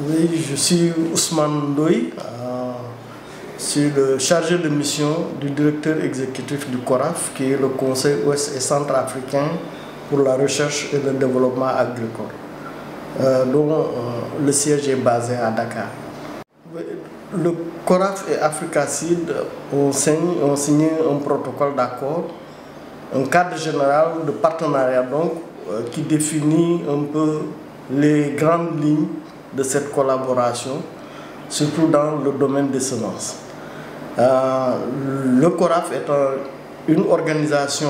Oui, je suis Ousmane Ndoye, je suis le chargé de mission du directeur exécutif du CORAF, qui est le Conseil ouest et centrafricain pour la recherche et le développement agricole, dont le siège est basé à Dakar. Le CORAF et Africacide ont signé un protocole d'accord, un cadre général de partenariat donc, qui définit un peu les grandes lignes de cette collaboration, surtout dans le domaine des semences. Le CORAF est une organisation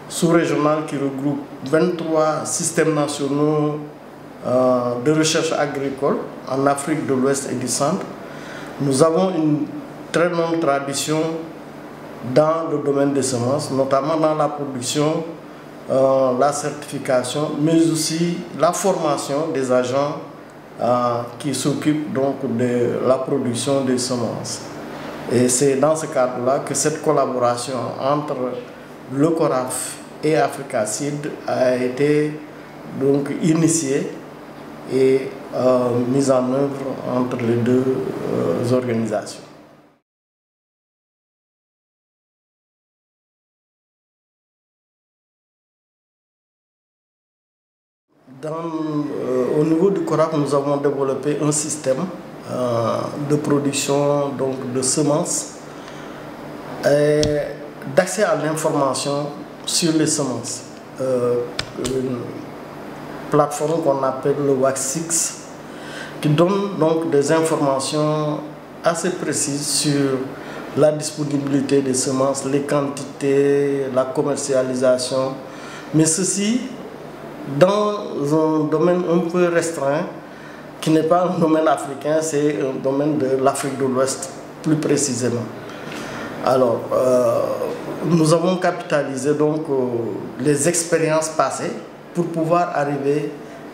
sous-régionale qui regroupe 23 systèmes nationaux de recherche agricole en Afrique de l'Ouest et du Centre. Nous avons une très longue tradition dans le domaine des semences, notamment dans la production, la certification, mais aussi la formation des agents qui s'occupent donc de la production des semences. Et c'est dans ce cadre-là que cette collaboration entre le CORAF et Africacide a été donc initiée et mise en œuvre entre les deux organisations. Au niveau du CORAF, nous avons développé un système de production donc, de semences et d'accès à l'information sur les semences. Une plateforme qu'on appelle le WAC6 qui donne donc des informations assez précises sur la disponibilité des semences, les quantités, la commercialisation, mais ceci dans un domaine un peu restreint qui n'est pas un domaine africain, c'est un domaine de l'Afrique de l'Ouest plus précisément. Alors, nous avons capitalisé donc les expériences passées pour pouvoir arriver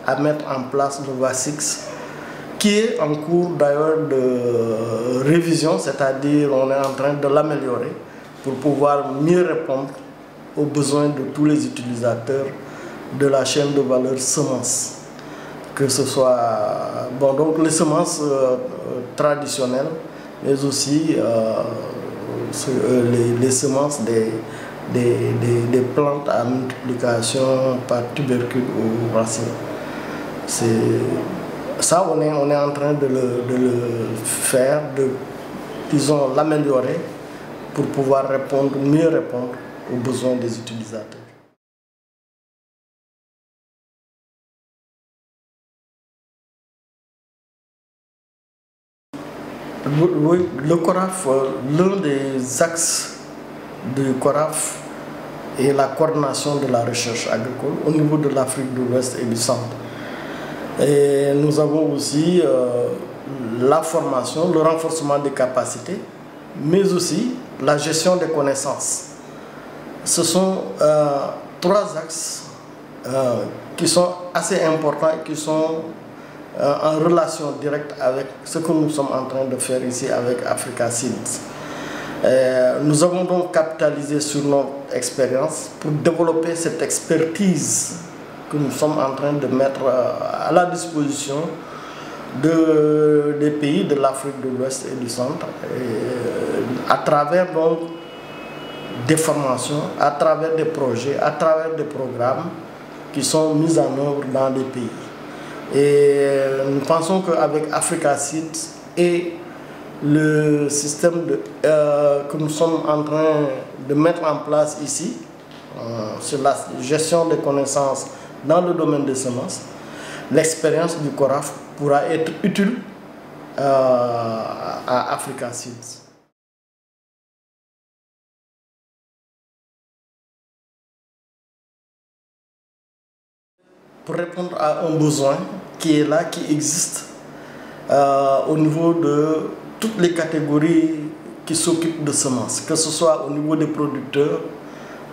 à mettre en place le WAC6 qui est en cours d'ailleurs de révision, c'est-à-dire on est en train de l'améliorer pour pouvoir mieux répondre aux besoins de tous les utilisateurs de la chaîne de valeur semences, que ce soit bon, donc les semences traditionnelles, mais aussi les semences des plantes à multiplication par tubercules ou racines. Ça, on est en train de le faire, disons, l'améliorer pour pouvoir mieux répondre aux besoins des utilisateurs. Le CORAF, l'un des axes du CORAF est la coordination de la recherche agricole au niveau de l'Afrique de l'Ouest et du Centre. Et nous avons aussi la formation, le renforcement des capacités, mais aussi la gestion des connaissances. Ce sont trois axes qui sont assez importants et qui sont en relation directe avec ce que nous sommes en train de faire ici avec Africacide. Nous avons donc capitalisé sur notre expérience pour développer cette expertise que nous sommes en train de mettre à la disposition des pays de l'Afrique de l'Ouest et du Centre, à travers donc des formations, à travers des projets, à travers des programmes qui sont mis en œuvre dans les pays. Et nous pensons qu'avec Africacide et le système que nous sommes en train de mettre en place ici, sur la gestion des connaissances dans le domaine des semences, l'expérience du CORAF pourra être utile à Africacide. Pour répondre à un besoin qui est là, qui existe au niveau de toutes les catégories qui s'occupent de semences, que ce soit au niveau des producteurs,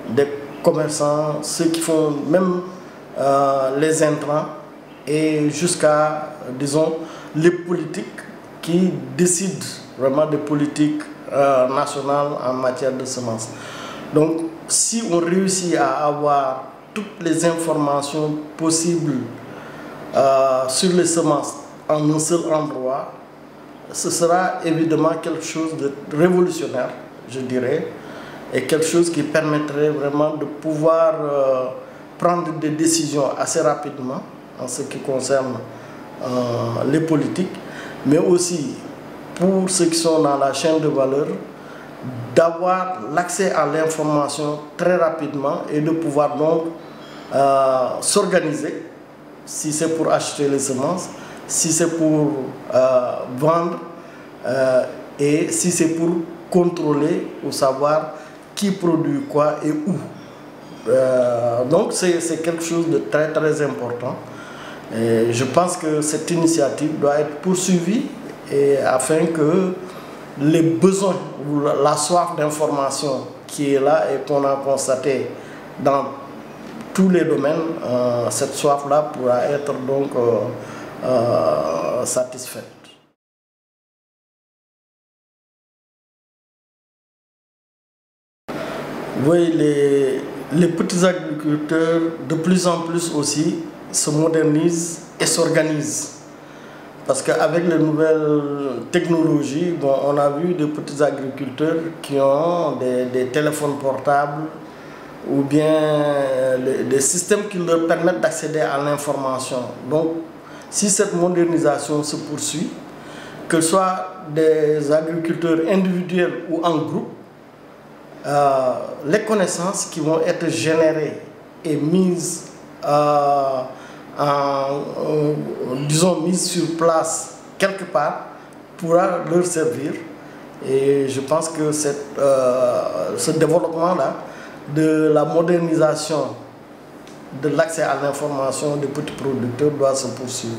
des commerçants, ceux qui font même les intrants et jusqu'à, disons, les politiques qui décident vraiment des politiques nationales en matière de semences. Donc, si on réussit à avoir toutes les informations possibles sur les semences en un seul endroit, ce sera évidemment quelque chose de révolutionnaire, je dirais, et quelque chose qui permettrait vraiment de pouvoir prendre des décisions assez rapidement en ce qui concerne les politiques, mais aussi pour ceux qui sont dans la chaîne de valeur, d'avoir l'accès à l'information très rapidement et de pouvoir donc s'organiser, si c'est pour acheter les semences, si c'est pour vendre et si c'est pour contrôler ou savoir qui produit quoi et où. Donc c'est quelque chose de très très important. Et je pense que cette initiative doit être poursuivie et afin que les besoins ou la soif d'information qui est là et qu'on a constaté dans tous les domaines, cette soif-là pourra être donc satisfaite. Oui, les petits agriculteurs de plus en plus aussi se modernisent et s'organisent. Parce qu'avec les nouvelles technologies, bon, on a vu des petits agriculteurs qui ont des téléphones portables ou bien des systèmes qui leur permettent d'accéder à l'information. Donc, si cette modernisation se poursuit, que ce soit des agriculteurs individuels ou en groupe, les connaissances qui vont être générées et mises disons, mise sur place quelque part pourra leur servir. Et je pense que ce développement-là de la modernisation de l'accès à l'information des petits producteurs doit se poursuivre.